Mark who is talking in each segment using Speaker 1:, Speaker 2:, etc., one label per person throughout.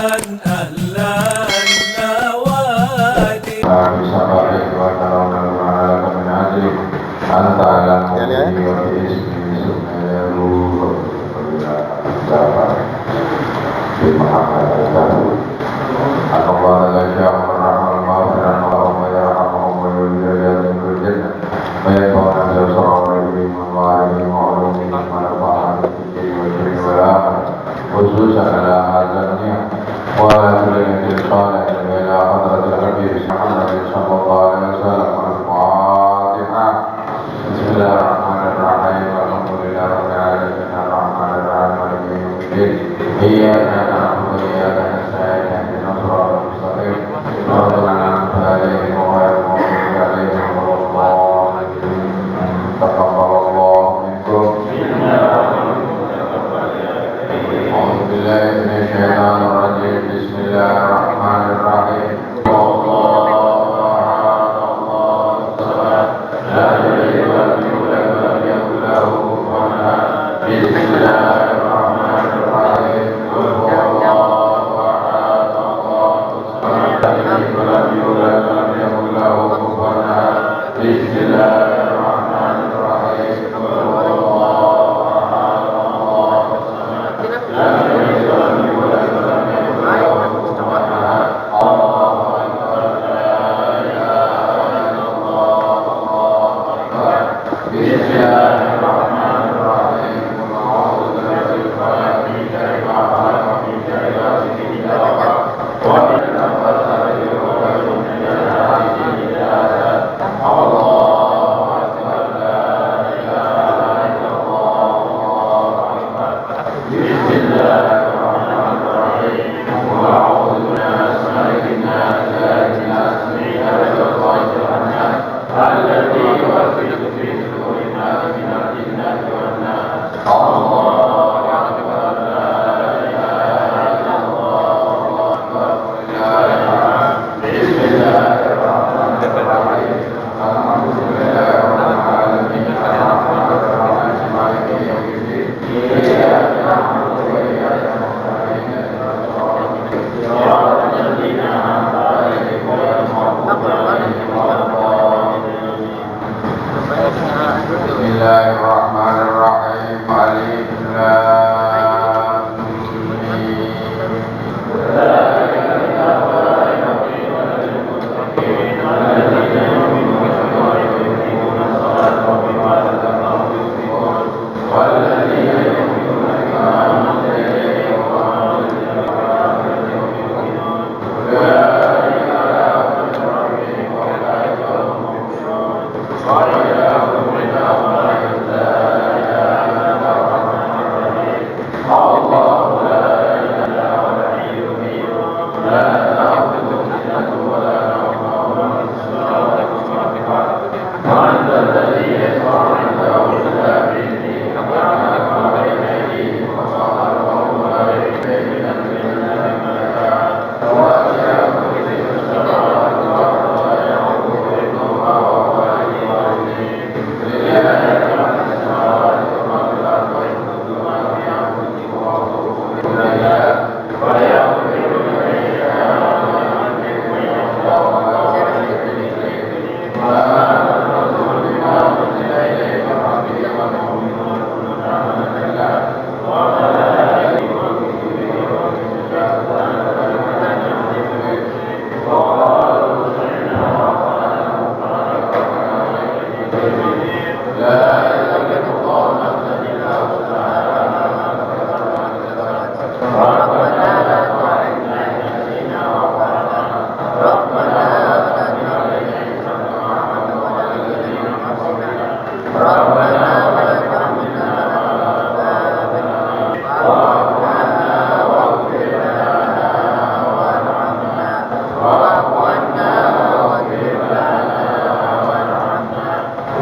Speaker 1: أهل النوادي
Speaker 2: بسببك وترون المعلق من عدل أنت على المؤمن وباسمه سميه بمحمد أن الله لا يشاء من رحمه المغفرة اللهم يرحمهم ويولد من كل جنة ويكون بأبصارهم من وعليهم وعلومهم ونفعهم في الدين والدنيا والآخرة خصوصا على هذا النعم وعلى كل نبي صالح إلى حضرة الحبيب محمد صلى الله عليه وسلم الفاتحة بسم الله الرحمن الرحيم والحمد لله رب العالمين الرحمن الرحيم مالك يوم الدين إياك نعبد وإياك نستعين اهدنا الصراط المستقيم صراط الذين أنعمت عليهم غير المغضوب عليهم ولا الضالين تقبل الله منكم أعوذ بالله من الشيطان الرجيم بسم الله الرحمن الرحيم الله أحد الله الصمد لا يلد ولم يولد ولم يكن له كفوا أحد بسم الله الرحمن الرحيم قل هو الله أحد الله الصمد لا يلد ولم يولد ولم يكن له كفوا أحد بسم الله الرحمن الرحيم قل هو الله أحد الله الصمد لا يلد ولم يولد ولم يكن له كفوا أحد الله أكبر لا إله إلا الله الله أكبر بسم الله الرحمن الرحيم قل أعوذ برب الفلق من شر ما خلق ومن شر غاسق إذا وقب ومن النفاثات في العقد ومن شر حاسد إذا حسد الله أكبر لا إله إلا الله الله أكبر بسم الله الرحمن الرحيم قل أعوذ بناس ملك الناس إله الناس من شر الوسواس الخناس الذي يوسوس في صدور الناس من الجنة والناس الله أكبر لا إله إلا الله الله أكبر ولله الحمد بسم الله الرحمن الرحيم الحمد لله رب العالمين الرحمن الرحيم مالك يوم الدين إياك نعبد وإياك نستعين اهدنا الصراط الذين أنعمت عليهم غير المغضوب عليهم ولا الضالين بسم الله الرحمن الرحيم ألف لام ميم ذلك الكتاب لا ريب للمتقين الذين يؤمنون ويقيمون الصلاة ومما رزقناهم ينفقون والذين يؤمنون بما أنزل إليك وما أنزل من قبلك يؤمنون أولئك على هدى من ربهم وأولئك هم المفلحون وإلهكم إله واحد لا إله إلا هو الرحمن الرحيم الله لا إله إلا هو الحي القيوم لا تأخذه سنة ولا نوم له السماوات والأرض من ذا الذي يشفع عنده إلا بإذنه يعلم ما بين أيديهم وما خلفهم ولا يحيطون بعلمه إلا وسع كرسيه السماوات والأرض ولا يئوده حفظهما وهو العلي العظيم لله ما في السماوات وما في الأرض ويخلق ما في أنفسكم ويرزقكم من الله ويغفر لمن يشاء ويعذب من يشاء وما هو بكل شيء وآمن الرسول بما أنزل إليه من ربه والمؤمنون كل آمن بالله وملائكته وكتبه ورسله وقالوا سمعنا وأطعنا غفرانك ربنا وإليك المصير لا يكلف الله نفسا إلا وسعها لها ما كسبت وما كسبت ربنا لا تؤاخذنا إن نسينا وأخطأنا ربنا لا تحمل علينا إصرا كما حملته على الذين من قبلنا ربنا ولا تحملنا ما لا طاقة لنا واعف عنا واغفر لنا وارحمنا واعف عنا واغفر لنا وارحمنا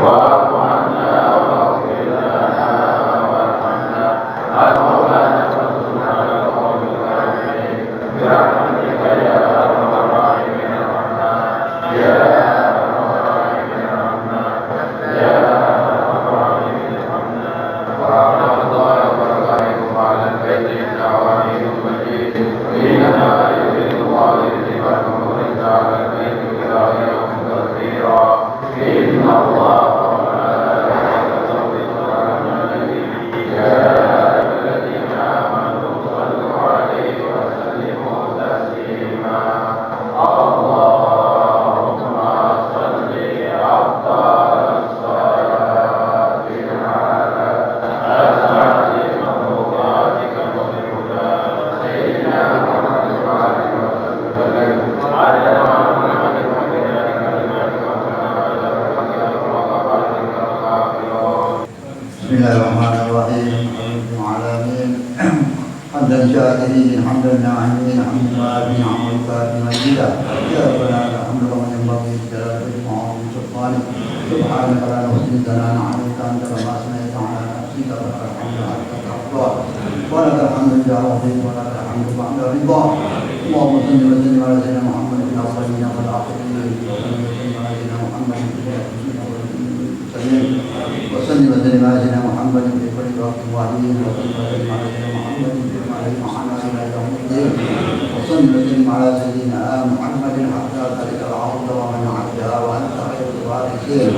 Speaker 2: واعف عنا واغفر لنا وارحمنا المولانا فانصرنا على القوم الكافرين برحمتك يا ارحم الراحمين الرحمن يا ارحم الراحمين الرحمن يا ارحم الراحمين الرحمن ورحمة الله وبركاته على البيت العظيم المجيد إنما
Speaker 1: الشاكرين حمدا الناعمين حمدا نعم والكافي مجيدا يا ربنا الحمد لله ينبغي لجلال وجهك وعظيم سلطانك سبحانك لا نحصي ثناء عليك انت كما اثنيت على نفسك ولك الحمد حتى ترضى ولك الحمد اذا رضيت ولك الحمد بعد رضا اللهم صل وسلم على سيدنا محمد في الاولين والاخرين وسلم على سيدنا محمد في الاخرين وسلم وسلم على سيدنا محمد في كل وقت وحين وسلم وسلم على سيدنا محمد في عليه وعلى الى يوم الدين وسلم وسلم على سيدنا محمد حتى تلك العرض ومن عبدها وانت خير الوارثين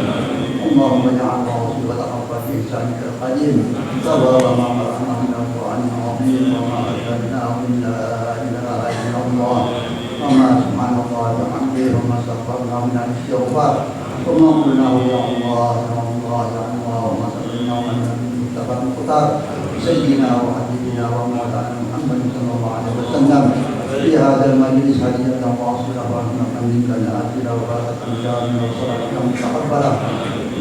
Speaker 1: اللهم اجعل وصي وتقبل في احسانك القديم تبارك ما قرانا من القران العظيم وما اشهدناه من لا اله الا الله وما سبحان الله وبحمده وما استغفرنا من الاستغفار وما قلناه يا الله يا الله يا الله وما سلمنا من المتبع المختار سيدنا وحبيبنا ومولانا محمد صلى الله عليه وسلم في هذا المجلس هدية واصلة ورحمة منك نازلة وبركة جامعة وصلاة متقبلة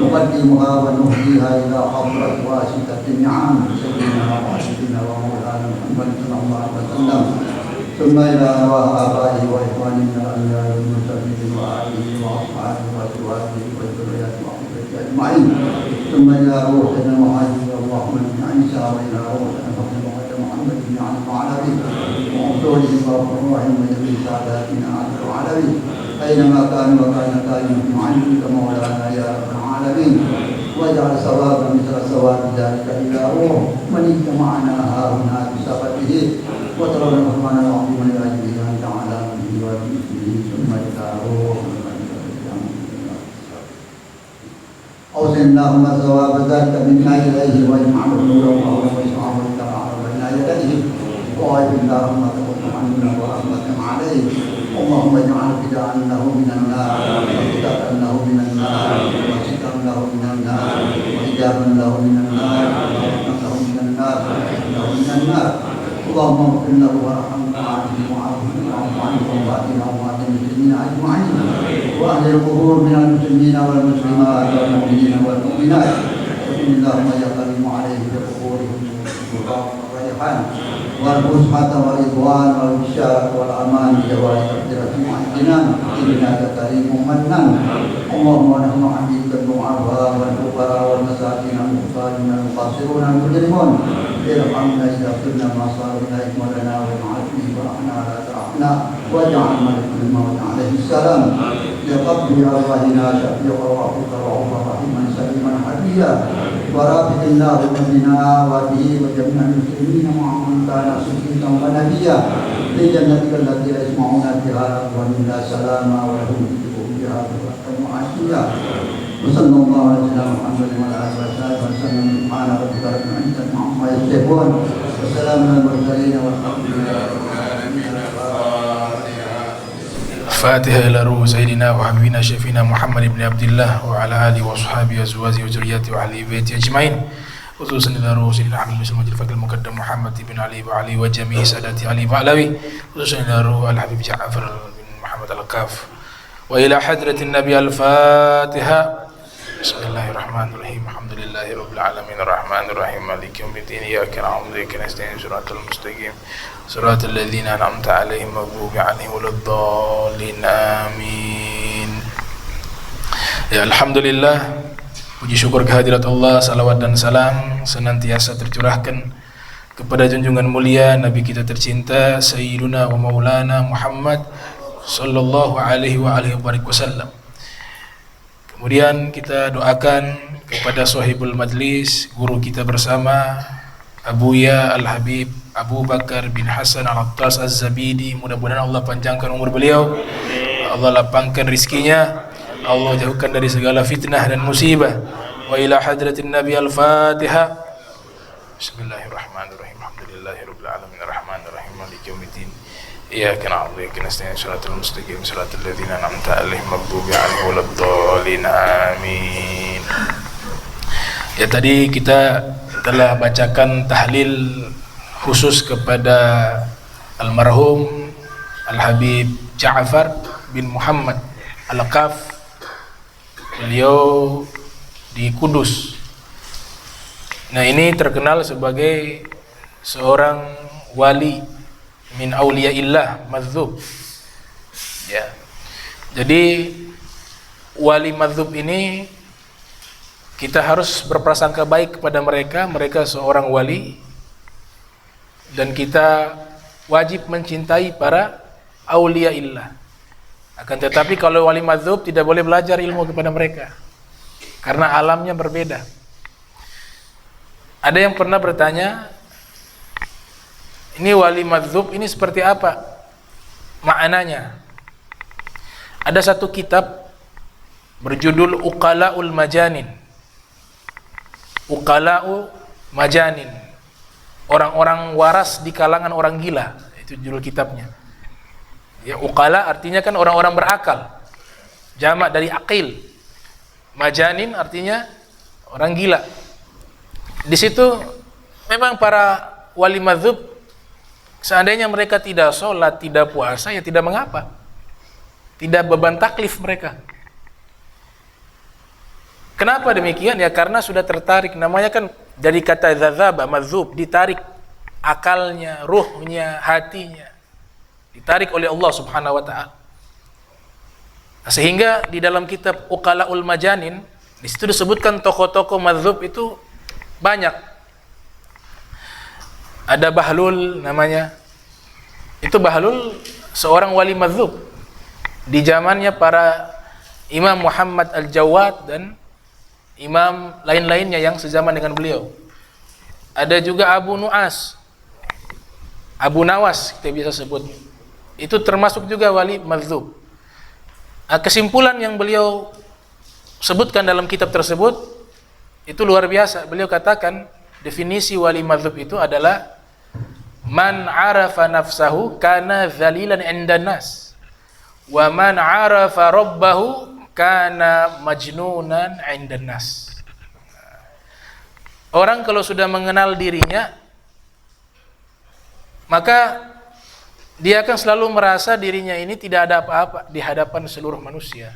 Speaker 1: نقدمها ونهديها إلى حضرة واسطة النعم سيدنا وحبيبنا ومولانا محمد صلى الله عليه وسلم ثم إلى أرواح آبائه وإخواننا الأنبياء والمرسلين وآله وأصحابه وأزواجه وذريته وأحبته أجمعين ثم إلى روحنا وحبيب اللهم بن عيسى وإلى روحنا فاطمة محمد بن علي العلوي وأصوله وأفراحهم وجميع ساداتنا على العلوي أينما كانوا وكان كائنا معلمك مولانا يا رب العالمين واجعل ثوابا مثل ثواب ذلك إلى روح من اجتمعنا هاهنا بسببه وترى الرحمن العظيم لأجله أن تعالى به وبإذنه ثم إلى روح أوصل اللهم ثواب ذلك منا إليه واجعله نورا وإسعافا وإسعافا بين يديه وغيب الله رحمته وتحمله ورحمة عليه اللهم اجعل فداء له من النار وفداء له من النار وسترا له من النار وحجابا له من النار ورحمة له من النار له من النار اللهم اغفر له وارحمه وعافه وعافه واعف عنه وبعدنا وبعد المسلمين اجمعين واهل القبور من المسلمين والمسلمات والمؤمنين والمؤمنات وصل اللهم يا كريم عليه بقبورهم والريحان والفسحة والرضوان والبشارة والأمان بجوار مغفرة مع الجنان إنك كريم منان اللهم نحن عبيدك الضعفاء والفقراء والمساكين المحتاجين المقصرون المجرمون ارحمنا إذا صرنا ما صار إليك ولنا واجعل فيه ورحنا لا ترحمنا واجعل ملك الموت عليه السلام لقبل أرواحنا شفيق روحك رؤوفا رحيما سليما حبيبا ورافق الله بنا وبه وجميع المسلمين ومن كان صديقا ونبيا لجنتك التي لا يسمعون فيها لغوا الا سلاما ولهم يجيبون بها بكرة وعشيا وصلى الله على سيدنا محمد وعلى اله وصحبه وسلم سبحان ربك رب العزة عما يصفون وسلام على المرسلين والحمد لله رب العالمين.
Speaker 3: فاتحة إلى روح سيدنا وحبيبنا شفينا محمد بن عبد الله وعلى آله وصحبه وأزواجه وذريته وأهل بيته أجمعين خصوصا إلى روح سيدنا أحمد بن سلمة الفقيه المقدم محمد بن علي وعلي وجميع سادات علي بعلوي خصوصا إلى روح الحبيب جعفر بن محمد القاف وإلى حضرة النبي الفاتحة. بسم الله الرحمن الرحيم الحمد لله رب العالمين الرحمن الرحيم مالك يوم الدين إياك نعبد وإياك نستعين صراط المستقيم صراط الذين أنعمت عليهم غير المغضوب عليهم ولا الضالين آمين. Ya alhamdulillah, puji syukur kehadirat Allah, salawat dan salam senantiasa tercurahkan kepada junjungan mulia Nabi kita tercinta Sayyiduna wa Maulana Muhammad sallallahu alaihi wa alihi wasallam. Kemudian kita doakan kepada sahibul majlis, guru kita bersama Abuya Al-Habib Abu Bakar bin Hasan Al-Attas Az-Zabidi, mudah-mudahan Allah panjangkan umur beliau, Allah lapangkan rizkinya, Allah jauhkan dari segala fitnah dan musibah. Wa ila hadratin Nabi Al-Fatihah. Bismillahirrahmanirrahim. Alhamdulillahirabbil alamin arrahmanir rahim maliki yaumiddin. Iyyaka na'budu wa iyyaka nasta'in shiratal mustaqim shiratal ladzina an'amta 'alaihim maghdubi 'alaihim waladdallin amin. Ya, tadi kita telah bacakan tahlil khusus kepada almarhum Al-Habib Ja'far bin Muhammad Al-Qaf. Beliau di Kudus. Nah, ini terkenal sebagai seorang wali min auliyaillah madzub. Ya. Jadi wali madzub ini kita harus berprasangka baik kepada mereka. Mereka seorang wali dan kita wajib mencintai para auliyaillah. Akan tetapi kalau wali madzub tidak boleh belajar ilmu kepada mereka karena alamnya berbeda. Ada yang pernah bertanya, ini wali madzub ini seperti apa maknanya? Ada satu kitab berjudul Uqala'ul Majanin. Uqala'u Majanin. Orang-orang waras di kalangan orang gila. Itu judul kitabnya. Ya, uqala artinya kan orang-orang berakal. Jamak dari aqil. Majanin artinya orang gila. Di situ memang para wali madzhab seandainya mereka tidak sholat, tidak puasa, ya tidak mengapa. Tidak beban taklif mereka. Kenapa demikian? Ya karena sudah tertarik. Namanya kan dari kata zazaba, madzhub, ditarik akalnya, ruhnya, hatinya. Ditarik oleh Allah Subhanahu wa taala. Sehingga di dalam kitab Uqala'ul Majanin di situ disebutkan tokoh-tokoh madzhab itu banyak. Ada Bahlul namanya. Itu Bahlul seorang wali madzhab di zamannya para Imam Muhammad Al-Jawad dan imam lain-lainnya yang sezaman dengan beliau. Ada juga Abu Nu'as, Abu Nawas kita bisa sebut. Itu termasuk juga wali madzhab. Kesimpulan yang beliau sebutkan dalam kitab tersebut itu luar biasa. Beliau katakan definisi wali madzhab itu adalah man arafa nafsahu kana dzalilan 'indan nas wa man arafa rabbahu kana majnunan 'indan nas. Orang kalau sudah mengenal dirinya, maka dia akan selalu merasa dirinya ini tidak ada apa-apa di hadapan seluruh manusia.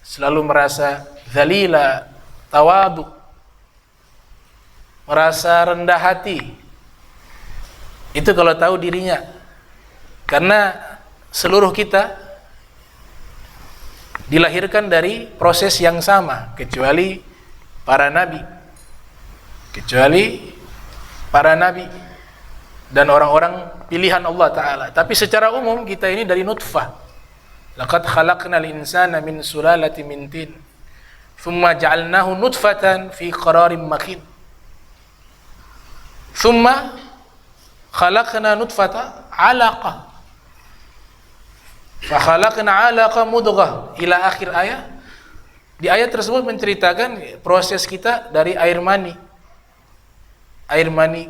Speaker 3: Selalu merasa dzalila, tawadu, merasa rendah hati. Itu kalau tahu dirinya. Karena seluruh kita dilahirkan dari proses yang sama kecuali para nabi. Kecuali para nabi dan orang-orang pilihan Allah Ta'ala. Tapi secara umum kita ini dari nutfah. Laqad khalaqnal insana min sulalatin min tin thumma ja'alnahu nutfatan fi qararin makin thumma khalaqna nutfata 'alaqah fa khalaqna 'alaqah mudghah ila akhir ayat. Di ayat tersebut menceritakan proses kita dari air mani,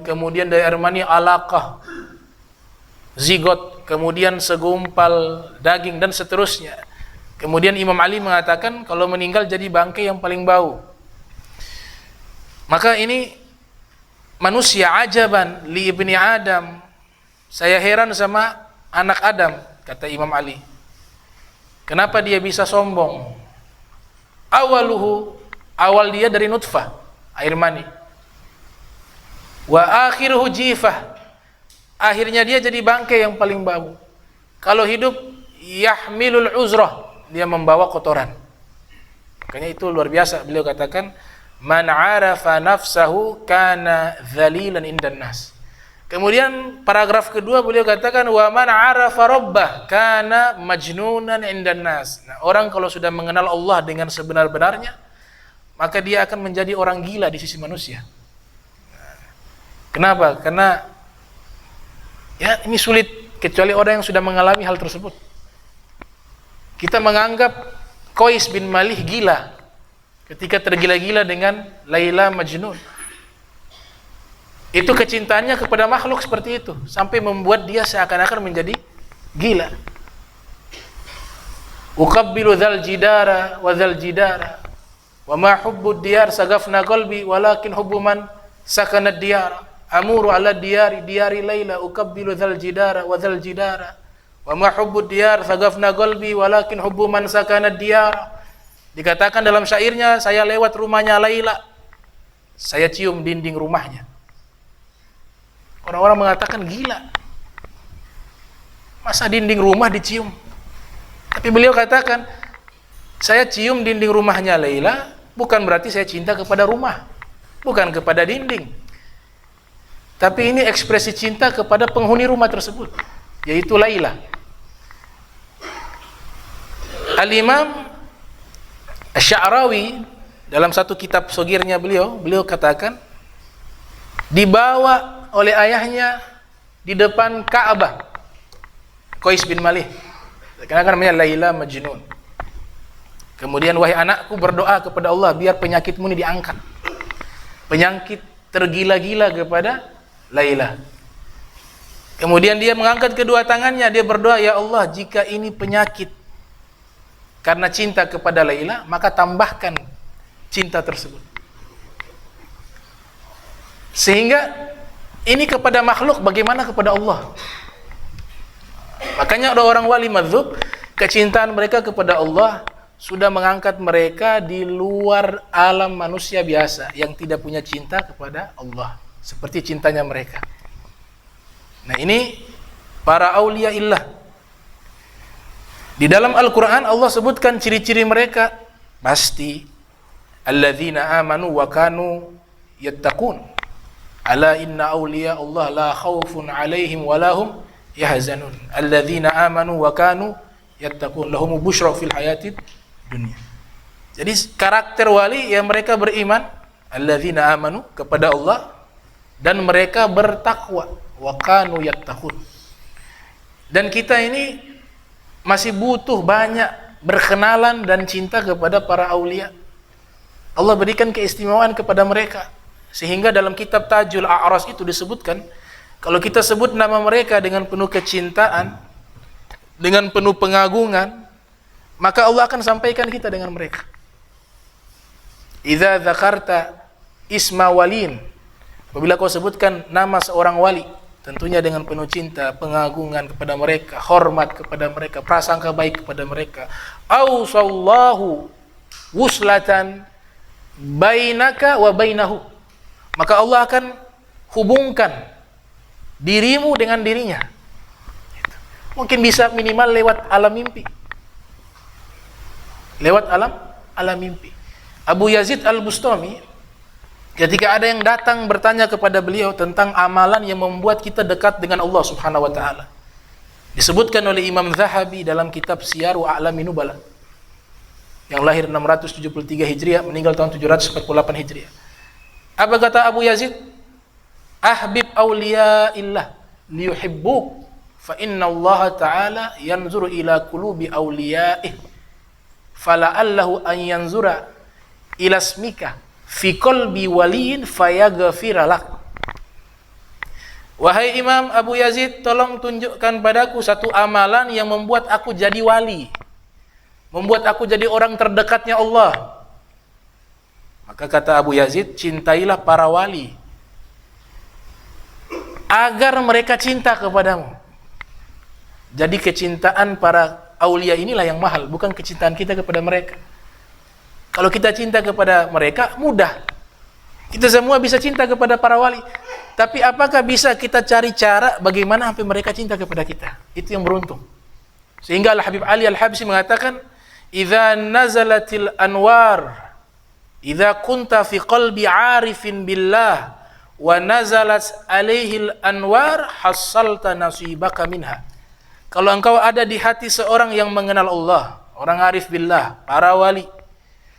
Speaker 3: kemudian dari air mani alaqah, zigot, kemudian segumpal daging dan seterusnya. Kemudian Imam Ali mengatakan kalau meninggal jadi bangkai yang paling bau. Maka ini manusia ajaban li ibni Adam. Saya heran sama anak Adam, kata Imam Ali. Kenapa dia bisa sombong? Awal dia dari nutfah, air mani. Wa akhiruhu jifah. Akhirnya dia jadi bangkai yang paling bau. Kalau hidup yahmilul uzrah, dia membawa kotoran. Makanya itu luar biasa. Beliau katakan man arafa nafsahu kana dzalilan indan nas. Kemudian paragraf kedua beliau katakan wa man arafa rabbah kana majnunan indan nas. Nah, orang kalau sudah mengenal Allah dengan sebenar-benarnya, maka dia akan menjadi orang gila di sisi manusia. Kenapa? Karena ya ini sulit kecuali orang yang sudah mengalami hal tersebut. Kita menganggap Qais bin Malih gila ketika tergila-gila dengan Laila Majnun. Itu kecintaannya kepada makhluk seperti itu sampai membuat dia seakan-akan menjadi gila. Uqabbilu dzal jidara wa dzal jidara wa ma hubbud diyar sagafna qalbi walakin hubbu man sakana diyara. Amuru ala diyari Laila ukabbilu dzal jidara wa dzal jidara wa ma hubbud diyar sagafna qalbi walakin hubbu man sakana diyara. Dikatakan dalam syairnya, saya lewat rumahnya Laila, saya cium dinding rumahnya. Orang-orang mengatakan gila. Masa dinding rumah dicium? Tapi beliau katakan, saya cium dinding rumahnya Laila, bukan berarti saya cinta kepada rumah, bukan kepada dinding. Tapi ini ekspresi cinta kepada penghuni rumah tersebut, yaitu Laila. Al-Imam Asy-Sya'rawi dalam satu kitab sogirnya beliau katakan, dibawa oleh ayahnya di depan Ka'bah, Qais bin Malik, karena namanya Laila Majnun. Kemudian, wahai anakku, berdoa kepada Allah biar penyakitmu ini diangkat. Penyakit tergila-gila kepada Laila. Kemudian dia mengangkat kedua tangannya, dia berdoa, ya Allah, jika ini penyakit karena cinta kepada Laila, maka tambahkan cinta tersebut. Sehingga ini kepada makhluk, bagaimana kepada Allah? Makanya ada orang wali madzhab, kecintaan mereka kepada Allah sudah mengangkat mereka di luar alam manusia biasa yang tidak punya cinta kepada Allah seperti cintanya mereka. Nah, ini para aulia illah. Di dalam Al-Quran Allah sebutkan ciri-ciri mereka pasti, alladzina amanu wa kanu yattaqun, ala inna awliya Allah la khawfun alaihim wa lahum yahzanun, alladzina amanu wa kanu yattaqun lahum busyra fil hayatid dunya. Jadi karakter wali yang mereka beriman, alladzina amanu, kepada Allah, dan mereka bertakwa, wa kanu yattaqun. Dan kita ini masih butuh banyak berkenalan dan cinta kepada para aulia. Allah berikan keistimewaan kepada mereka, sehingga dalam kitab Tajul A'ras itu disebutkan, kalau kita sebut nama mereka dengan penuh kecintaan, dengan penuh pengagungan, maka Allah akan sampaikan kita dengan mereka. Idza dzakarta isma walin, apabila kau sebutkan nama seorang wali, tentunya dengan penuh cinta, pengagungan kepada mereka, hormat kepada mereka, prasangka baik kepada mereka, ausallahu wuslatan bainaka wa bainahu, maka Allah akan hubungkan dirimu dengan dirinya. Mungkin bisa minimal lewat alam mimpi. Lewat alam mimpi. Abu Yazid Al-Bustami, ketika ada yang datang bertanya kepada beliau tentang amalan yang membuat kita dekat dengan Allah Subhanahu wa taala, disebutkan oleh Imam Zahabi dalam kitab Syiar wa A'lamin Nubala, yang lahir 673 Hijriah, meninggal tahun 748 Hijriah. Apa kata Abu Yazid? Ahbib awliyaillah liyuhibbuk, fa inna Allah ta'ala yanzuru ila qulubi awliyaih, fala'allahu an yanzura ila ismika fi qalbi waliyin fayaghfira lak. Wahai Imam Abu Yazid, tolong tunjukkan padaku satu amalan yang membuat aku jadi wali, membuat aku jadi orang terdekatnya Allah. Maka kata Abu Yazid, cintailah para wali agar mereka cinta kepadamu. Jadi kecintaan para aulia inilah yang mahal, bukan kecintaan kita kepada mereka. Kalau kita cinta kepada mereka, mudah. Kita semua bisa cinta kepada para wali. Tapi apakah bisa kita cari cara bagaimana sampai mereka cinta kepada kita? Itu yang beruntung. Sehingga Al-Habib Ali Al-Habsyi mengatakan, "Idza nazalatil anwar, idza kunta fi qalbi 'arifin billah, wa nazalat alaihil anwar, hassalta nasibaka minha." Kalau engkau ada di hati seorang yang mengenal Allah, orang arif billah, para wali,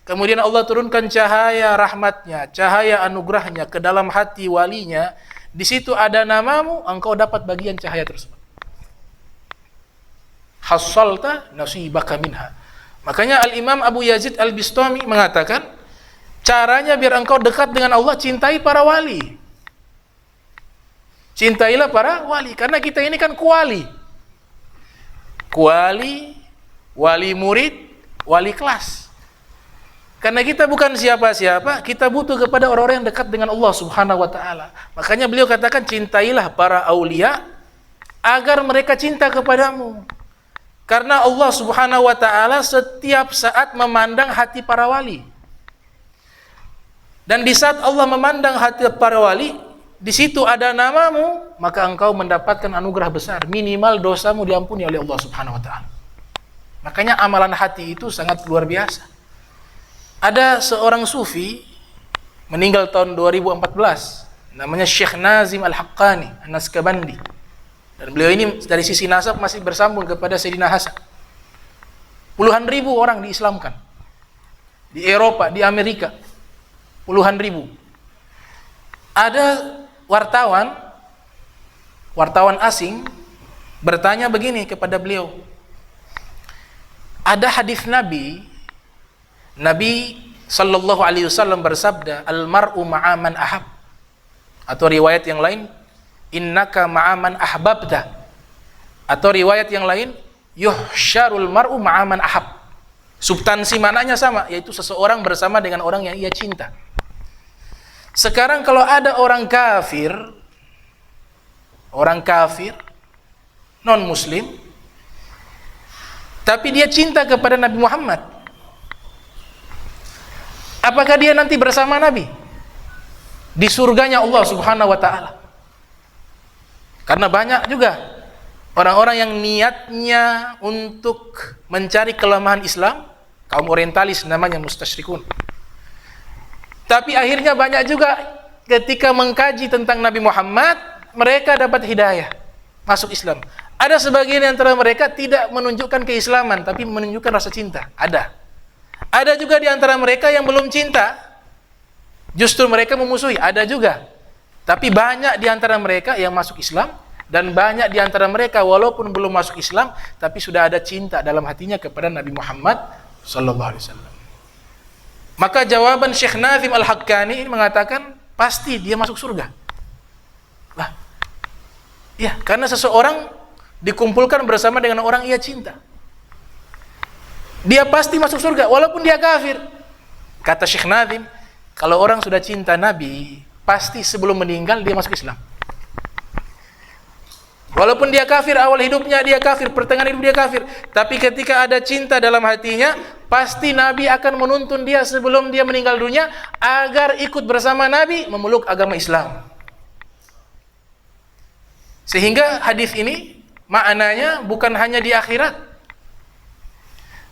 Speaker 3: kemudian Allah turunkan cahaya rahmatnya, cahaya anugerahnya ke dalam hati walinya, di situ ada namamu, engkau dapat bagian cahaya tersebut. Hassalta nasibaka minha. Makanya Al-Imam Abu Yazid Al-Bistami mengatakan, caranya biar engkau dekat dengan Allah, cintai para wali. Cintailah para wali, karena kita ini kan kuali. Kuali, wali murid, wali kelas. Karena kita bukan siapa-siapa, kita butuh kepada orang-orang yang dekat dengan Allah Subhanahu wa taala. Makanya beliau katakan, cintailah para aulia agar mereka cinta kepadamu. Karena Allah Subhanahu wa taala setiap saat memandang hati para wali. Dan di saat Allah memandang hati para wali, di situ ada namamu, maka engkau mendapatkan anugerah besar, minimal dosamu diampuni oleh Allah Subhanahu wa taala. Makanya amalan hati itu sangat luar biasa. Ada seorang sufi meninggal tahun 2014, namanya Syekh Nazim Al-Haqqani An-Naskabandi. Dan beliau ini dari sisi nasab masih bersambung kepada Sayyidina Hasan. Puluhan ribu orang diislamkan di Eropa, di Amerika, puluhan ribu. Ada wartawan asing bertanya begini kepada beliau, ada hadis Nabi sallallahu alaihi wasallam bersabda, al-mar'u ma'a man ahab, atau riwayat yang lain, innaka ma'a man ahbabta, atau riwayat yang lain, yuhsyarul mar'u ma'a man ahab. Substansi maknanya sama, yaitu seseorang bersama dengan orang yang ia cinta. Sekarang kalau ada orang kafir non muslim, tapi dia cinta kepada Nabi Muhammad, apakah dia nanti bersama Nabi di surganya Allah Subhanahu wa taala? Karena banyak juga orang-orang yang niatnya untuk mencari kelemahan Islam, kaum orientalis namanya mustasyrikun. Tapi akhirnya banyak juga ketika mengkaji tentang Nabi Muhammad, mereka dapat hidayah, masuk Islam. Ada sebagian antara mereka tidak menunjukkan keislaman, tapi menunjukkan rasa cinta. Ada juga di antara mereka yang belum cinta, justru mereka memusuhi. Ada juga. Tapi banyak di antara mereka yang masuk Islam, dan banyak di antara mereka walaupun belum masuk Islam, tapi sudah ada cinta dalam hatinya kepada Nabi Muhammad sallallahu alaihi wasallam. Maka jawaban Syekh Nazim Al-Haqqani ini mengatakan pasti dia masuk surga. Lah, ya, karena seseorang dikumpulkan bersama dengan orang ia cinta, dia pasti masuk surga walaupun dia kafir. Kata Syekh Nazim, kalau orang sudah cinta Nabi, pasti sebelum meninggal dia masuk Islam. Walaupun dia kafir, awal hidupnya dia kafir, pertengahan hidup dia kafir, tapi ketika ada cinta dalam hatinya, pasti Nabi akan menuntun dia sebelum dia meninggal dunia agar ikut bersama Nabi memeluk agama Islam. Sehingga hadis ini maknanya bukan hanya di akhirat,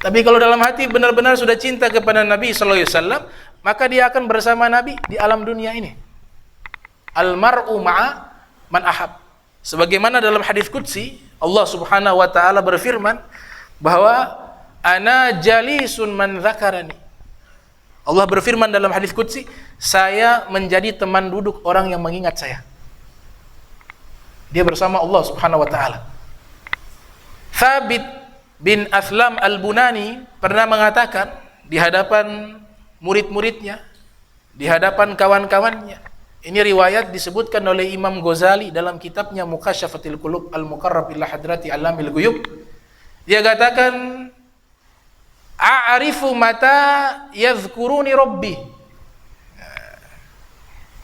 Speaker 3: tapi kalau dalam hati benar-benar sudah cinta kepada Nabi sallallahu alaihi wasallam, maka dia akan bersama Nabi di alam dunia ini. Al-mar'u ma'a man ahab. Sebagaimana dalam hadis qudsi, Allah Subhanahu wa taala berfirman bahwa ana jalisun man dzakarani. Allah berfirman dalam hadis qudsi, saya menjadi teman duduk orang yang mengingat saya. Dia bersama Allah Subhanahu wa taala. Thabit bin Aslam Al-Bunani pernah mengatakan di hadapan murid-muridnya, di hadapan kawan-kawannya. Ini riwayat disebutkan oleh Imam Ghazali dalam kitabnya Mukasyafatil Qulub Al-Muqarrab ila Hadrati Alamil Ghuyub. Dia katakan, a'rifu mata yadhkuruni rabbi.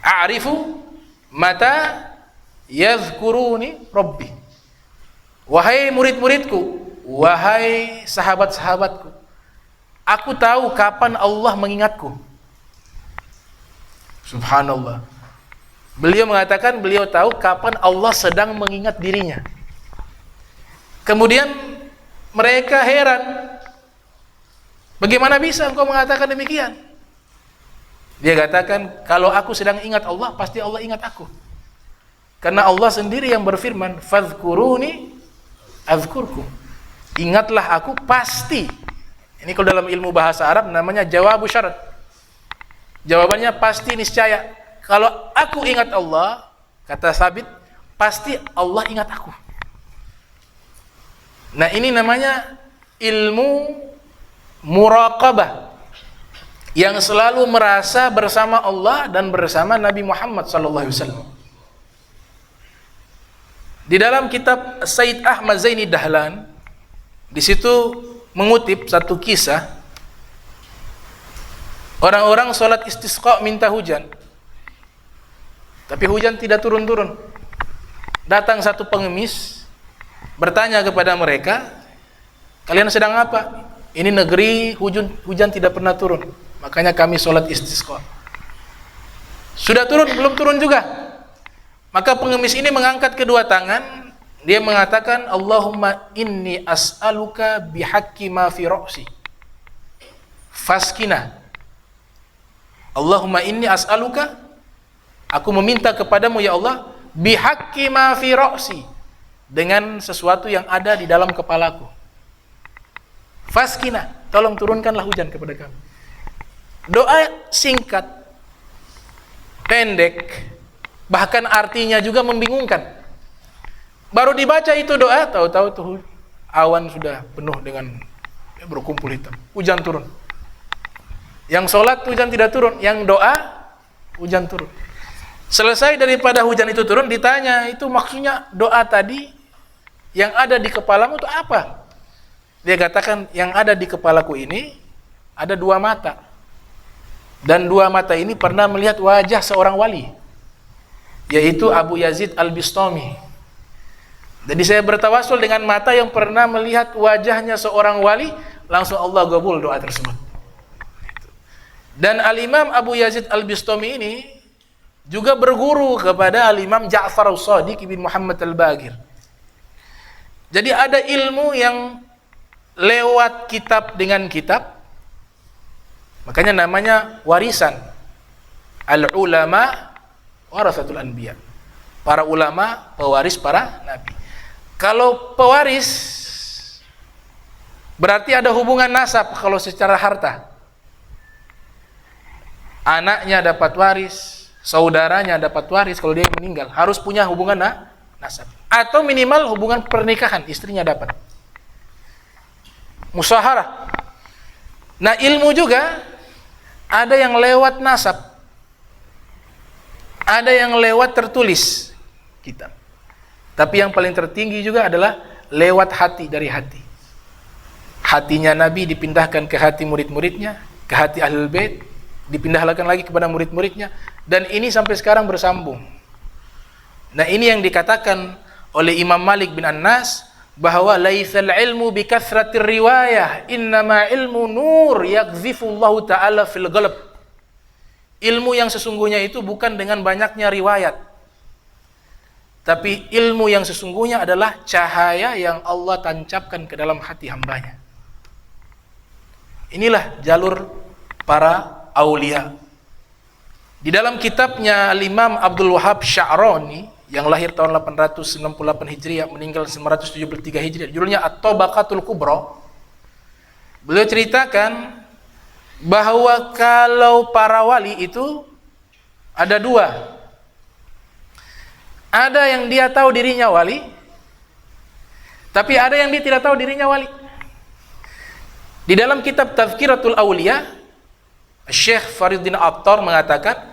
Speaker 3: A'rifu mata yadhkuruni rabbi. Wahai murid-muridku, wahai sahabat-sahabatku, aku tahu kapan Allah mengingatku. Subhanallah. Beliau mengatakan beliau tahu kapan Allah sedang mengingat dirinya. Kemudian mereka heran, bagaimana bisa engkau mengatakan demikian? Dia katakan, kalau aku sedang ingat Allah, pasti Allah ingat aku. Karena Allah sendiri yang berfirman, fadhkuruni azkurkum. Ingatlah aku pasti. Ini kalau dalam ilmu bahasa Arab namanya jawabu syarat. Jawabannya pasti, niscaya. Kalau aku ingat Allah, kata Sabit, pasti Allah ingat aku. Nah, ini namanya ilmu muraqabah, yang selalu merasa bersama Allah dan bersama Nabi Muhammad SAW. Di dalam kitab Sayyid Ahmad Zaini Dahlan, di situ mengutip satu kisah. Orang-orang sholat istisqa minta hujan, tapi hujan tidak turun-turun. Datang satu pengemis, bertanya kepada mereka, kalian sedang apa? Ini negeri hujan tidak pernah turun, makanya kami sholat istisqa. Sudah turun? Belum turun juga. Maka pengemis ini mengangkat kedua tangan, dia mengatakan, Allahumma inni as'aluka bihaqqi ma fi ra'si faskina. Allahumma inni as'aluka, aku meminta kepadamu ya Allah, bihaqqi ma fi ra'si, dengan sesuatu yang ada di dalam kepalaku. Faskina, tolong turunkanlah hujan kepada kami. Doa singkat, pendek, bahkan artinya juga membingungkan. Baru dibaca itu doa, tahu-tahu tuh awan sudah penuh dengan berkumpul hitam. Hujan turun. Yang sholat hujan tidak turun, yang doa hujan turun. Selesai daripada hujan itu turun, ditanya, itu maksudnya doa tadi yang ada di kepalamu itu apa? Dia katakan, yang ada di kepalaku ini ada dua mata. Dan dua mata ini pernah melihat wajah seorang wali, yaitu Abu Yazid Al-Bistami. Jadi saya bertawasul dengan mata yang pernah melihat wajahnya seorang wali, langsung Allah kabul doa tersebut. Dan Al-Imam Abu Yazid Al-Bistami ini juga berguru kepada Al-Imam Ja'far As-Shadiq bin Muhammad Al-Baqir. Jadi ada ilmu yang lewat kitab dengan kitab, makanya namanya warisan. Al-ulama warasatul anbiya. Para ulama pewaris para nabi. Kalau pewaris berarti ada hubungan nasab kalau secara harta. Anaknya dapat waris, saudaranya dapat waris kalau dia meninggal, harus punya hubungan nasab. Atau minimal hubungan pernikahan, istrinya dapat. Musyaharah. Nah, ilmu juga ada yang lewat nasab, ada yang lewat tertulis kitab. Tapi yang paling tertinggi juga adalah lewat hati, dari hati. Hatinya Nabi dipindahkan ke hati murid-muridnya, ke hati Ahlul Bait, dipindahkan lagi kepada murid-muridnya, dan ini sampai sekarang bersambung. Nah, ini yang dikatakan oleh Imam Malik bin Anas bahwa laitsal ilmu bi kathratir riwayah, innama ilmu nur yakzifullahu ta'ala fil qalb. Ilmu yang sesungguhnya itu bukan dengan banyaknya riwayat, tapi ilmu yang sesungguhnya adalah cahaya yang Allah tancapkan ke dalam hati hambanya. Inilah jalur para aulia. Di dalam kitabnya Al-Imam Abdul Wahab Sya'rani yang lahir tahun 868 Hijriah, meninggal 973 Hijriah, judulnya At-Tabaqatul Kubra. Beliau ceritakan bahwa kalau para wali itu ada dua. Ada yang dia tahu dirinya wali, tapi ada yang dia tidak tahu dirinya wali. Di dalam kitab Tazkiratul Auliya, Syekh Fariduddin Attar mengatakan,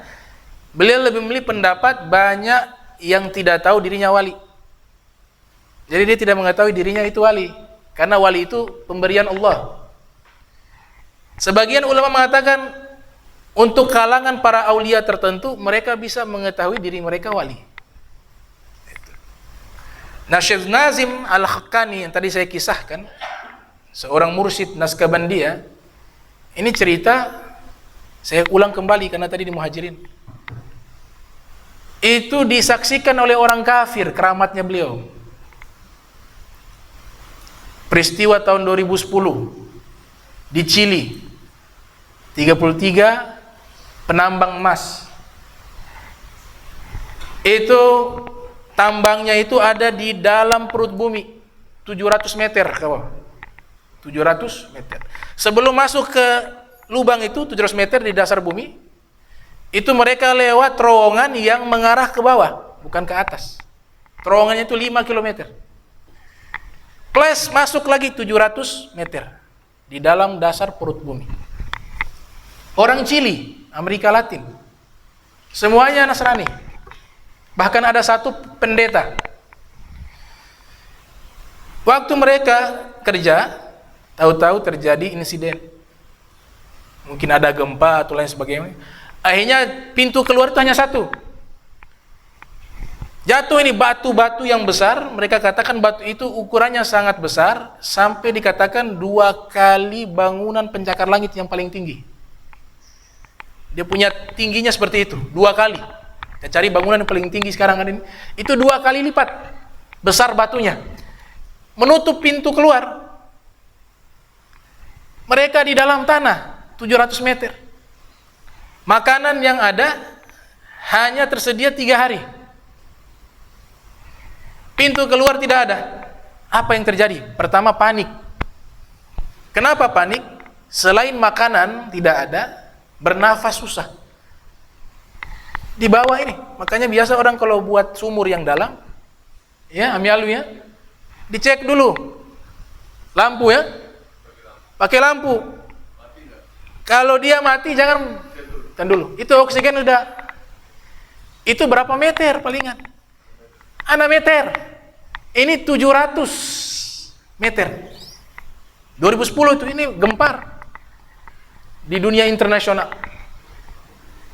Speaker 3: beliau lebih memilih pendapat banyak yang tidak tahu dirinya wali. Jadi dia tidak mengetahui dirinya itu wali, karena wali itu pemberian Allah. Sebagian ulama mengatakan untuk kalangan para aulia tertentu mereka bisa mengetahui diri mereka wali. Nah, Syekh Nazim Al-Haqqani yang tadi saya kisahkan, seorang mursyid Naskabandiyah, ini cerita, saya ulang kembali karena tadi di Muhajirin. Itu disaksikan oleh orang kafir keramatnya beliau. Peristiwa tahun 2010 di Chili, 33 penambang emas. Itu tambangnya itu ada di dalam perut bumi, 700 meter ke bawah. 700 meter. Sebelum masuk ke lubang itu 700 meter di dasar bumi, itu mereka lewat terowongan yang mengarah ke bawah, bukan ke atas. Terowongannya itu 5 km. Plus masuk lagi 700 meter di dalam dasar perut bumi. Orang Chili, Amerika Latin, semuanya Nasrani. Bahkan ada satu pendeta. Waktu mereka kerja, tahu-tahu terjadi insiden. Mungkin ada gempa atau lain sebagainya. Akhirnya pintu keluar itu hanya satu. Jatuh ini batu-batu yang besar. Mereka katakan batu itu ukurannya sangat besar, sampai dikatakan 2 kali bangunan pencakar langit yang paling tinggi. Dia punya tingginya seperti itu, 2 kali. Cari bangunan yang paling tinggi sekarang ada ini. Itu 2 kali lipat besar batunya. Menutup pintu keluar. Mereka di dalam tanah 700 meter. Makanan yang ada hanya tersedia 3 hari. Pintu keluar tidak ada. Apa yang terjadi? Pertama, panik. Kenapa panik? Selain makanan tidak ada, bernafas susah. Di bawah ini. Makanya biasa orang kalau buat sumur yang dalam, ya, amialu ya, dicek dulu. Lampu ya. Pakai lampu. Kalau dia mati jangan dulu. Itu oksigen udah. Itu berapa meter palingan? 6 meter. Ini 700 meter. 2010 itu ini gempar di dunia internasional.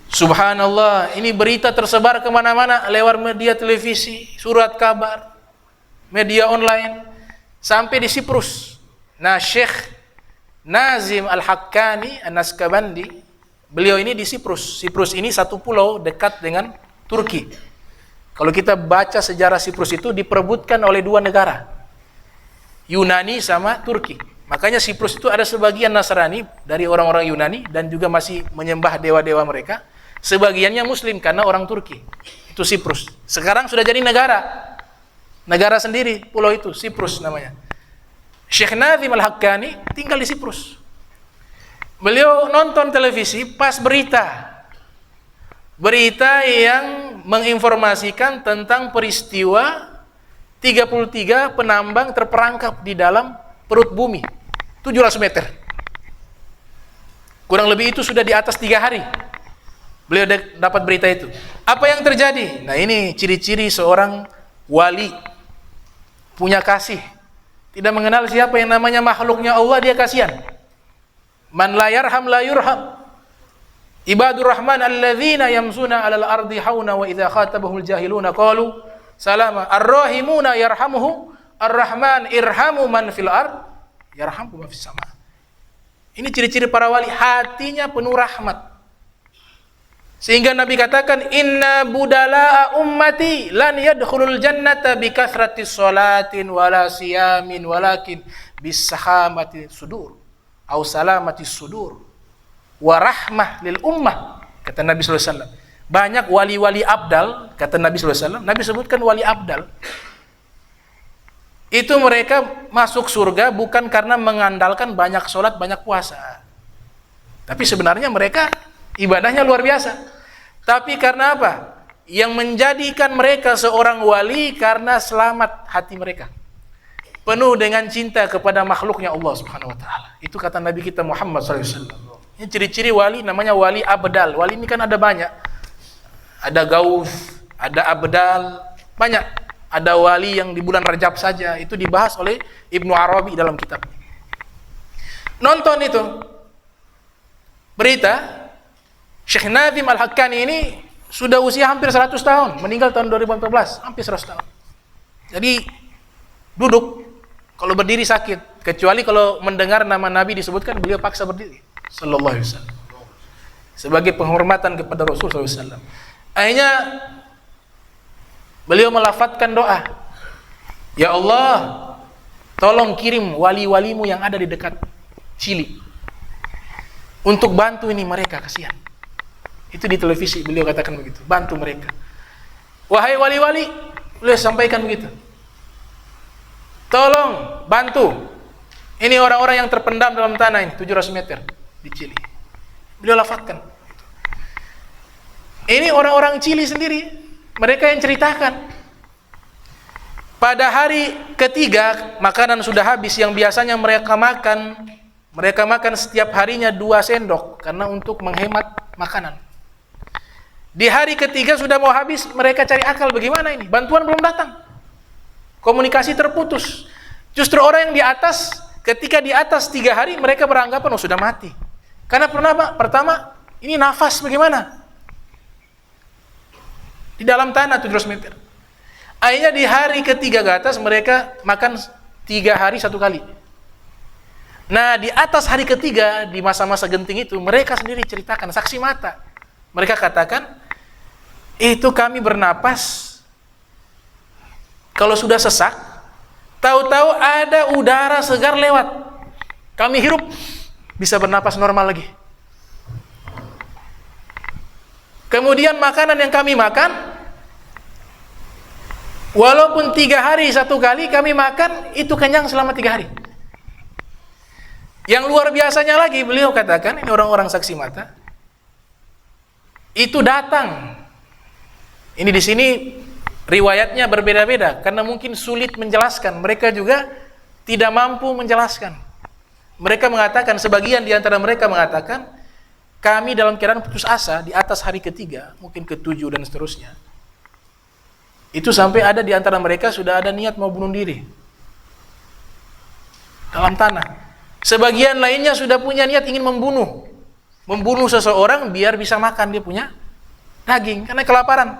Speaker 3: Subhanallah, ini berita tersebar kemana-mana lewat media televisi, surat kabar, media online, sampai di Siprus. Nah, Syekh Nazim Al-Haqqani An-Naskabandi, beliau ini di Siprus. Siprus ini satu pulau dekat dengan Turki. Kalau kita baca sejarah Siprus itu diperebutkan oleh 2 negara, Yunani sama Turki. Makanya Siprus itu ada sebagian Nasrani dari orang-orang Yunani dan juga masih menyembah dewa-dewa mereka. Sebagiannya Muslim karena orang Turki. Itu Siprus. Sekarang sudah jadi negara sendiri, pulau itu Siprus namanya. Syekh Nazim Al-Haqqani tinggal di Siprus. Beliau nonton televisi pas berita yang menginformasikan tentang peristiwa 33 penambang terperangkap di dalam perut bumi 700 meter. Kurang lebih itu sudah di atas 3 hari. Beliau dapat berita itu. Apa yang terjadi? Nah, ini ciri-ciri seorang wali, punya kasih. Tidak mengenal siapa yang namanya makhluknya Allah, dia kasihan. Man la yarham la yurham. Ibadur Rahman alladzina yamsuna 'alal ardi hauna wa idza khatabahul jahiluna qalu salama. Ar-rahimuna yarhamuhu Ar-Rahman irhamu man fil ard yarhamhu man fis sama. Ini ciri-ciri para wali, hatinya penuh rahmat. Sehingga Nabi katakan, inna budala'a ummati lan yadkhulul jannata bi kathratis salatin wala siyamin walakin bisahamati sudur au salamati sudur wa rahmah lil ummah, kata Nabi sallallahu alaihi wasallam. Banyak wali-wali abdal, kata Nabi sallallahu alaihi wasallam. Nabi sebutkan wali abdal. Itu mereka masuk surga bukan karena mengandalkan banyak sholat, banyak puasa. Tapi sebenarnya mereka ibadahnya luar biasa. Tapi karena apa? Yang menjadikan mereka seorang wali karena selamat hati mereka. Penuh dengan cinta kepada makhluknya Allah Subhanahu wa taala. Itu kata Nabi kita Muhammad SAW. Ini ciri-ciri wali, namanya wali abdal. Wali ini kan ada banyak. Ada gauf, ada abdal, banyak. Ada wali yang di bulan Rajab saja. Itu dibahas oleh Ibnu Arabi dalam kitab. Nonton itu berita Syekh Nazim Al-Haqqani ini sudah usia hampir 100 tahun, meninggal tahun 2014, hampir 100 tahun. Jadi duduk, kalau berdiri sakit, kecuali kalau mendengar nama Nabi disebutkan, beliau paksa berdiri sallallahu alaihi wasallam. Sebagai penghormatan kepada Rasul sallallahu alaihi wasallam. Akhirnya beliau melafadzkan doa, ya Allah, tolong kirim wali-walimu yang ada di dekat Chili untuk bantu ini mereka, kasihan. Itu di televisi beliau katakan begitu, bantu mereka. Wahai wali-wali, beliau sampaikan begitu. Tolong bantu ini orang-orang yang terpendam dalam tanah ini 700 meter di Chili. Beliau lafadzkan. Ini orang-orang Chili sendiri, mereka yang ceritakan. Pada hari ketiga makanan sudah habis, yang biasanya mereka makan setiap harinya 2 sendok karena untuk menghemat makanan. Di hari ketiga sudah mau habis, mereka cari akal bagaimana ini? Bantuan belum datang. Komunikasi terputus. Justru orang yang di atas, ketika di atas 3 hari, mereka beranggapan sudah mati. Karena pertama, ini nafas bagaimana? Di dalam tanah 700 meter. Akhirnya di hari ketiga ke atas, mereka makan 3 hari 1 kali. Nah, di atas hari ketiga, di masa-masa genting itu, mereka sendiri ceritakan, saksi mata. Mereka katakan, Itu kami bernapas, kalau sudah sesak, tahu-tahu ada udara segar lewat, kami hirup, bisa bernapas normal lagi. Kemudian makanan yang kami makan, walaupun 3 hari 1 kali kami makan, itu kenyang selama 3 hari. Yang luar biasanya lagi, beliau katakan, ini orang-orang saksi mata, itu datang. Ini di sini riwayatnya berbeda-beda, karena mungkin sulit menjelaskan. Mereka juga tidak mampu menjelaskan. Mereka mengatakan, sebagian di antara mereka mengatakan, kami dalam keadaan putus asa di atas hari ketiga, mungkin ke-7 dan seterusnya. Itu sampai ada di antara mereka sudah ada niat mau bunuh diri dalam tanah. Sebagian lainnya sudah punya niat ingin membunuh seseorang biar bisa makan dia punya daging karena kelaparan.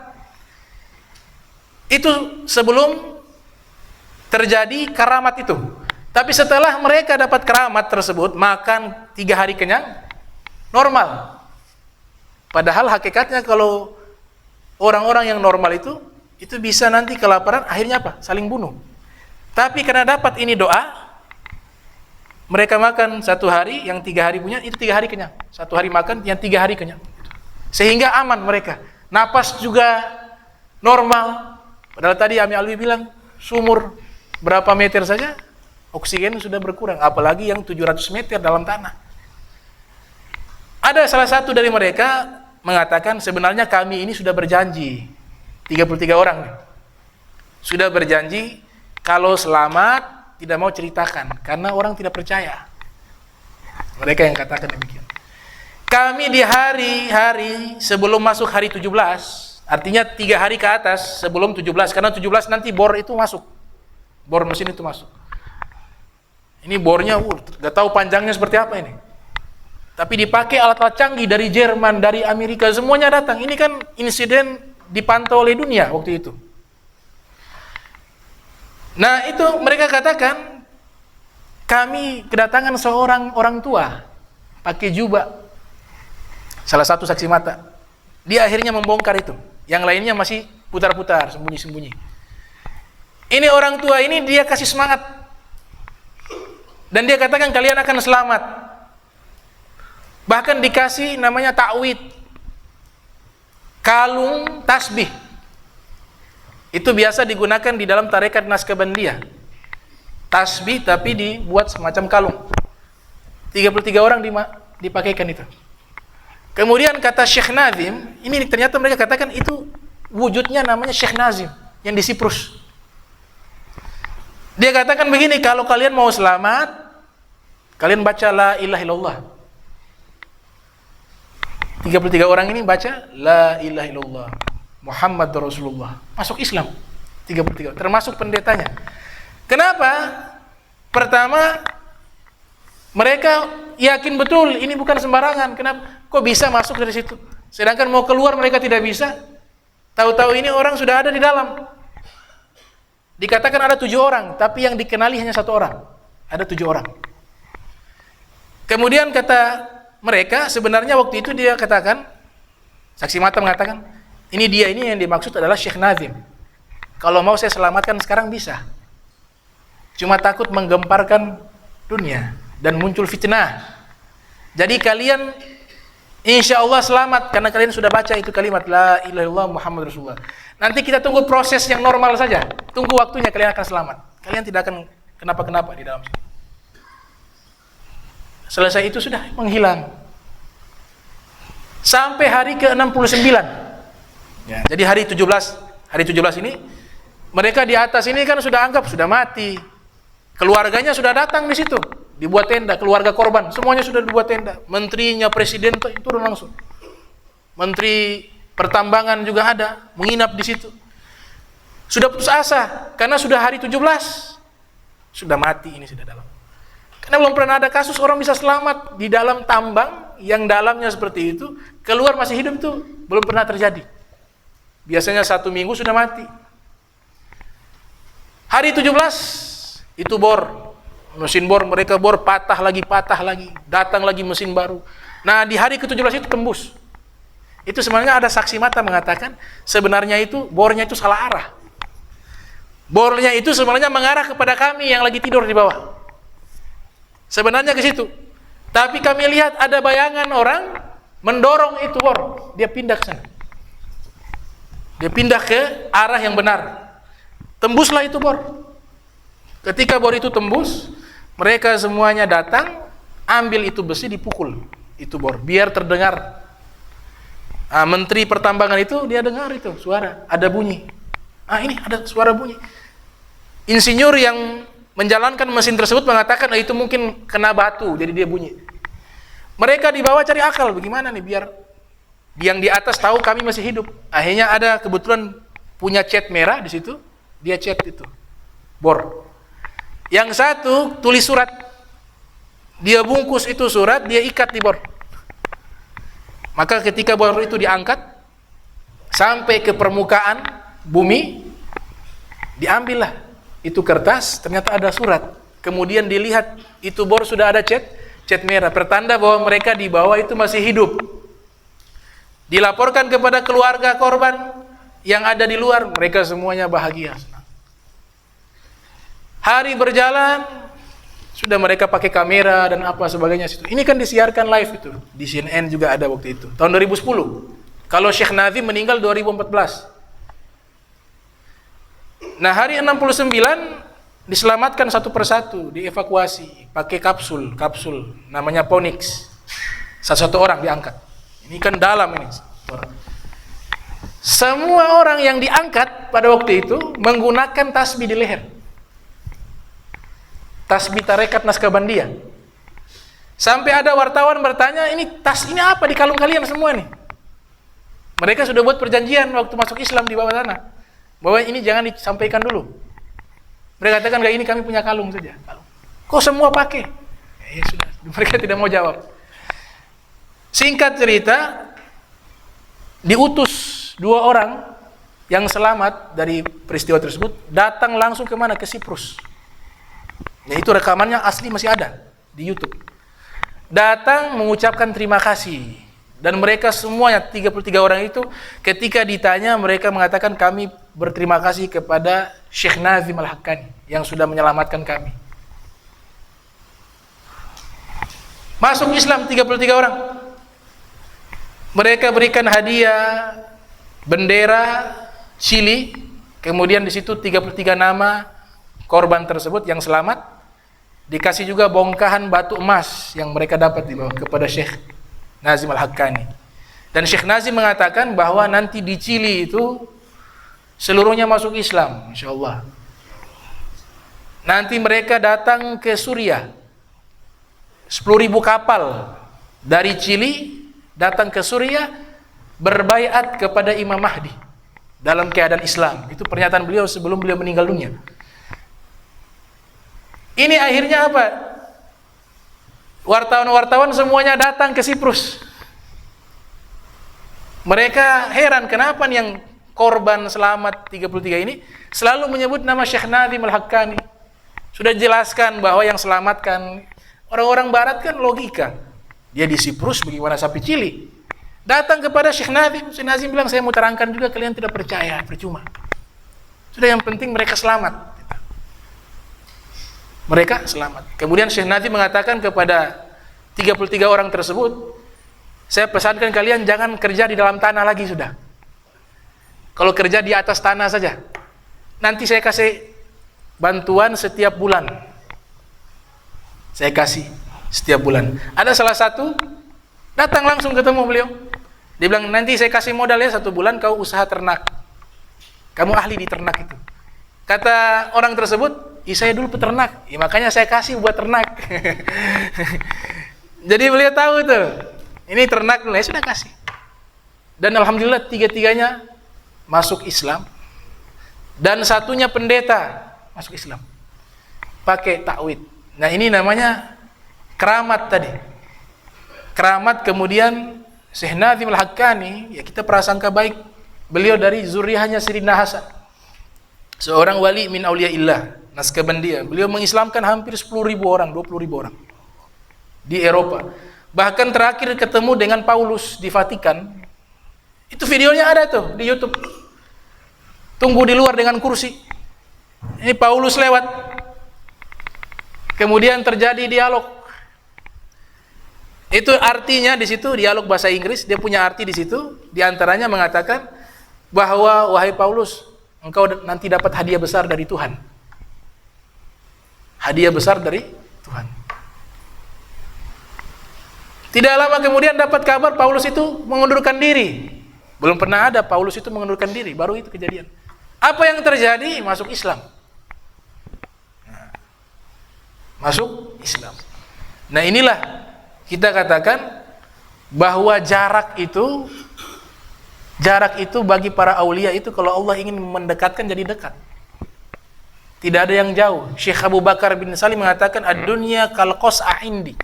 Speaker 3: Itu sebelum terjadi karamat itu. Tapi setelah mereka dapat karamat tersebut, makan 3 hari kenyang, normal. Padahal hakikatnya kalau orang-orang yang normal itu bisa nanti kelaparan, akhirnya apa? Saling bunuh. Tapi karena dapat ini doa, mereka makan 1 hari, yang 3 hari punya, itu 3 hari kenyang. 1 hari makan, yang 3 hari kenyang. Sehingga aman mereka. Napas juga normal. Padahal tadi Ami Alwi bilang, sumur berapa meter saja, oksigen sudah berkurang. Apalagi yang 700 meter dalam tanah. Ada salah satu dari mereka mengatakan, sebenarnya kami ini sudah berjanji, 33 orang nih, sudah berjanji kalau selamat tidak mau ceritakan karena orang tidak percaya. Mereka yang katakan demikian. Kami di hari-hari sebelum masuk hari 17, artinya 3 hari ke atas sebelum 17, karena 17 nanti bor itu masuk, bor mesin itu masuk. Ini bornya gak tahu panjangnya seperti apa ini, tapi dipakai alat-alat canggih dari Jerman, dari Amerika, semuanya datang. Ini kan insiden dipantau oleh dunia waktu itu. Nah itu mereka katakan, kami kedatangan seorang orang tua pakai jubah, salah satu saksi mata. Dia akhirnya membongkar itu, yang lainnya masih putar-putar, sembunyi-sembunyi. Ini orang tua ini dia kasih semangat, dan dia katakan kalian akan selamat. Bahkan dikasih namanya ta'wid, kalung tasbih. Itu biasa digunakan di dalam tarekat Naqsabandiyah. Tasbih tapi dibuat semacam kalung. 33 orang dipakaikan itu. Kemudian kata Syekh Nazim, ini ternyata mereka katakan itu wujudnya namanya Syekh Nazim yang di Siprus. Dia katakan begini, kalau kalian mau selamat, kalian baca la ilaha illallah. 33 orang ini baca la ilaha illallah Muhammad Rasulullah, masuk Islam 33, termasuk pendetanya. Kenapa? Pertama, mereka yakin betul ini bukan sembarangan. Kenapa? Kok bisa masuk dari situ? Sedangkan mau keluar mereka tidak bisa. Tahu-tahu ini orang sudah ada di dalam. Dikatakan ada 7 orang, tapi yang dikenali hanya 1 orang. Ada 7 orang. Kemudian kata mereka, sebenarnya waktu itu dia katakan, saksi mata mengatakan, ini yang dimaksud adalah Syekh Nazim. Kalau mau saya selamatkan sekarang bisa. Cuma takut menggemparkan dunia dan muncul fitnah. Jadi kalian insya Allah selamat karena kalian sudah baca itu kalimat la ilaha illallah Muhammad Rasulullah. Nanti kita tunggu proses yang normal saja. Tunggu waktunya kalian akan selamat. Kalian tidak akan kenapa-kenapa di dalam situ. Selesai itu sudah menghilang. Sampai hari ke-69. Ya, jadi hari 17 ini mereka di atas ini kan sudah anggap sudah mati. Keluarganya sudah datang di situ, dibuat tenda, keluarga korban, semuanya sudah dibuat tenda. Menterinya, presiden turun langsung. Menteri pertambangan juga ada, menginap di situ. Sudah putus asa karena sudah hari 17. Sudah mati ini sudah dalam. Karena belum pernah ada kasus orang bisa selamat di dalam tambang yang dalamnya seperti itu, keluar masih hidup itu belum pernah terjadi. Biasanya 1 minggu sudah mati. Hari 17 itu bor, mesin bor, mereka bor patah lagi, datang lagi mesin baru. Nah di hari ke-17 itu tembus. Itu sebenarnya ada saksi mata mengatakan sebenarnya itu bornya itu salah arah. Bornya itu sebenarnya mengarah kepada kami yang lagi tidur di bawah. Sebenarnya ke situ. Tapi kami lihat ada bayangan orang mendorong itu bor. Dia pindah ke sana. Dia pindah ke arah yang benar. Tembuslah itu bor. Ketika bor itu tembus, mereka semuanya datang, ambil itu besi, dipukul itu bor, biar terdengar. Menteri Pertambangan itu dia dengar itu suara, ada bunyi. Ini ada suara bunyi. Insinyur yang menjalankan mesin tersebut mengatakan itu mungkin kena batu, jadi dia bunyi. Mereka di bawah cari akal, bagaimana nih biar yang di atas tahu kami masih hidup. Akhirnya ada kebetulan punya cat merah di situ, dia cat itu bor. Yang satu tulis surat, dia bungkus itu surat, dia ikat di bor. Maka ketika bor itu diangkat sampai ke permukaan bumi, diambillah itu kertas, ternyata ada surat. Kemudian dilihat itu bor sudah ada cat merah, pertanda bahwa mereka di bawah itu masih hidup. Dilaporkan kepada keluarga korban yang ada di luar, mereka semuanya bahagia. Hari berjalan, sudah mereka pakai kamera dan apa sebagainya situ. Ini kan disiarkan live itu. Di CNN juga ada waktu itu. Tahun 2010. Kalau Syekh Nazim meninggal 2014. Nah, hari 69 diselamatkan satu persatu, dievakuasi pakai kapsul namanya Ponix. Satu-satu orang diangkat. Ini kan dalam ini. Semua orang yang diangkat pada waktu itu menggunakan tasbih di leher. Tasbih tarekat Naskabandiyah. Sampai ada wartawan bertanya, ini tas ini apa di kalung kalian semua nih? Mereka sudah buat perjanjian waktu masuk Islam di bawah sana, bahwa ini jangan disampaikan dulu. Mereka katakan, enggak, ini kami punya kalung saja. Kok semua pakai? Ya sudah, mereka tidak mau jawab. Singkat cerita, diutus 2 orang yang selamat dari peristiwa tersebut, datang langsung ke mana? Ke Siprus. Nah, itu rekamannya asli masih ada di YouTube. Datang mengucapkan terima kasih. Dan mereka semuanya 33 orang itu ketika ditanya mereka mengatakan kami berterima kasih kepada Syekh Nazim Al-Haqqani yang sudah menyelamatkan kami. Masuk Islam 33 orang. Mereka berikan hadiah bendera Chili, kemudian di situ 33 nama korban tersebut yang selamat. Dikasih juga bongkahan batu emas yang mereka dapat di bawah kepada Syekh Nazim Al-Haqqani. Dan Syekh Nazim mengatakan bahwa nanti di Chili itu seluruhnya masuk Islam, insyaallah. Nanti mereka datang ke Suriah. 10.000 kapal dari Chili datang ke Suriah berbaiat kepada Imam Mahdi dalam keadaan Islam. Itu pernyataan beliau sebelum beliau meninggal dunia. Ini akhirnya apa? Wartawan-wartawan semuanya datang ke Siprus. Mereka heran kenapa nih yang korban selamat 33 ini selalu menyebut nama Syekh Nazim Al-Haqqani. Sudah jelaskan bahwa yang selamatkan orang-orang barat kan logika. Dia di Siprus bagaimana sapi Chili. Datang kepada Syekh Nazim, Syekh Nazim bilang saya mau terangkan juga kalian tidak percaya, percuma. Sudah yang penting mereka selamat. Mereka selamat. Kemudian Syekh Nazim mengatakan kepada 33 orang tersebut, saya pesankan kalian jangan kerja di dalam tanah lagi sudah. Kalau kerja di atas tanah saja. Nanti saya kasih bantuan setiap bulan. Saya kasih setiap bulan. Ada salah satu datang langsung ketemu beliau. Dia bilang, nanti saya kasih modal ya 1 bulan kau usaha ternak. Kamu ahli di ternak itu. Kata orang tersebut, saya dulu peternak, makanya saya kasih buat ternak. Jadi beliau tahu tuh, ini ternak, saya sudah kasih. Dan alhamdulillah 3-tiganya masuk Islam. Dan satunya pendeta masuk Islam. Pakai takwid. Nah ini namanya keramat tadi. Keramat kemudian Syekh Nazim Al-Haqqani, ya kita prasangka baik. Beliau dari zuriyahnya Sayyidina Hasan. Seorang wali min auliyaillah. Naskabandiyah. Beliau mengislamkan hampir 10.000 orang, 20.000 orang di Eropa. Bahkan terakhir ketemu dengan Paulus di Vatikan. Itu videonya ada tuh di YouTube. Tunggu di luar dengan kursi. Ini Paulus lewat. Kemudian terjadi dialog. Itu artinya di situ dialog bahasa Inggris, dia punya arti di situ. Di antaranya mengatakan bahwa wahai Paulus, engkau nanti dapat hadiah besar dari Tuhan. Hadiah besar dari Tuhan. Tidak lama kemudian dapat kabar Paulus itu mengundurkan diri. Belum pernah ada Paulus itu mengundurkan diri, baru itu kejadian. Apa yang terjadi? Masuk Islam. Masuk Islam. Nah, inilah kita katakan bahwa jarak itu bagi para aulia itu kalau Allah ingin mendekatkan jadi dekat. Tidak ada yang jauh. Syekh Abu Bakar bin Salim mengatakan ad-dunya kal qas'a indi.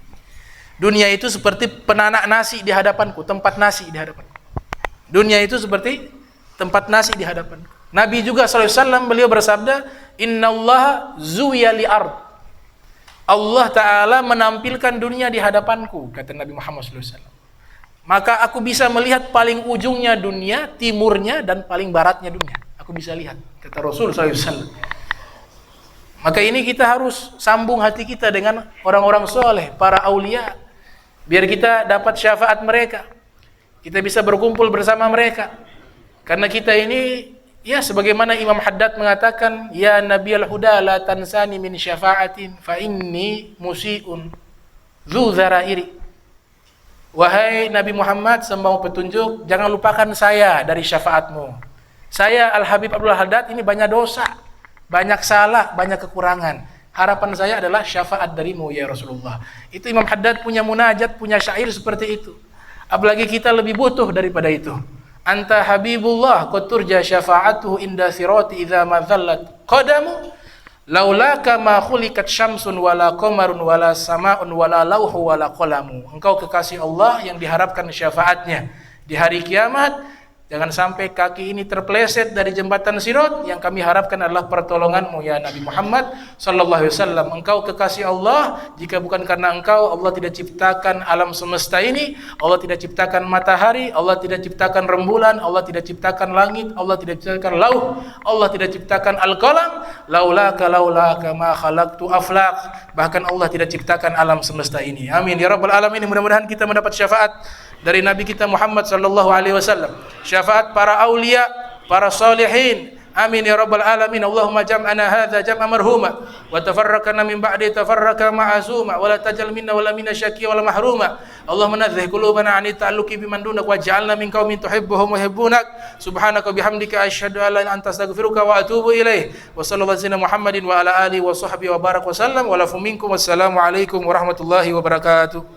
Speaker 3: Dunia itu seperti penanak nasi di hadapanku, tempat nasi di hadapanku. Dunia itu seperti tempat nasi di hadapanku. Nabi juga SAW beliau bersabda, innallaha zuwiya li ard. Allah Ta'ala menampilkan dunia di hadapanku, kata Nabi Muhammad SAW. Maka aku bisa melihat paling ujungnya dunia, timurnya, dan paling baratnya dunia. Aku bisa lihat, kata Rasul SAW. Maka ini kita harus sambung hati kita dengan orang-orang soleh, para aulia, biar kita dapat syafaat mereka. Kita bisa berkumpul bersama mereka. Karena kita ini, ya sebagaimana Imam Haddad mengatakan, ya Nabiyal Huda la tansani min syafa'atin fa inni musi'un dzu zarairi. Wahai Nabi Muhammad, sembah petunjuk, jangan lupakan saya dari syafaatmu. Saya Al-Habib Abdul Haddad ini banyak dosa, banyak salah, banyak kekurangan. Harapan saya adalah syafaat darimu ya Rasulullah. Itu Imam Haddad punya munajat, punya syair seperti itu. Apalagi kita lebih butuh daripada itu. Anta habibullah qad turja syafa'atuhu inda sirati idza ma dhallat qadamu laulaka ma khuliqat syamsun wala qamarun wala sama'un wala lauhu wala qalamu. Engkau kekasih Allah yang diharapkan syafaatnya di hari kiamat. Jangan sampai kaki ini terpeleset dari jembatan Sirat. Yang kami harapkan adalah pertolonganmu ya Nabi Muhammad sallallahu alaihi wasallam. Engkau kekasih Allah, jika bukan karena engkau, Allah tidak ciptakan alam semesta ini, Allah tidak ciptakan matahari, Allah tidak ciptakan rembulan, Allah tidak ciptakan langit, Allah tidak ciptakan lauh, Allah tidak ciptakan al-qalam. Laulaka ma khalaqtu aflaq. Bahkan Allah tidak ciptakan alam semesta ini. Amin ya rabbal alamin. Mudah-mudahan kita mendapat syafaat dari Nabi kita Muhammad sallallahu alaihi wasallam, syafaat para aulia, para salihin. Amin ya rabbal alamin. Allahumma jam'ana hadza jam'a marhuma wa tafarraqna min ba'di tafarraqa ma'asuma wa la tajal minna wa la minna syaqiyya wa la mahruma. Allahumma nadzih qulubana 'ani ta'alluqi biman dunak waj'alna min qaumin tuhibbuhum wa yuhibbunak. Subhanaka bihamdika asyhadu an la ilaha illa anta astaghfiruka wa atubu ilaik. Wa sallallahu alaihi Muhammadin wa ala alihi wa sahbihi wa barak wa sallam wa lafu minkum. Wassalamu alaikum warahmatullahi wabarakatuh.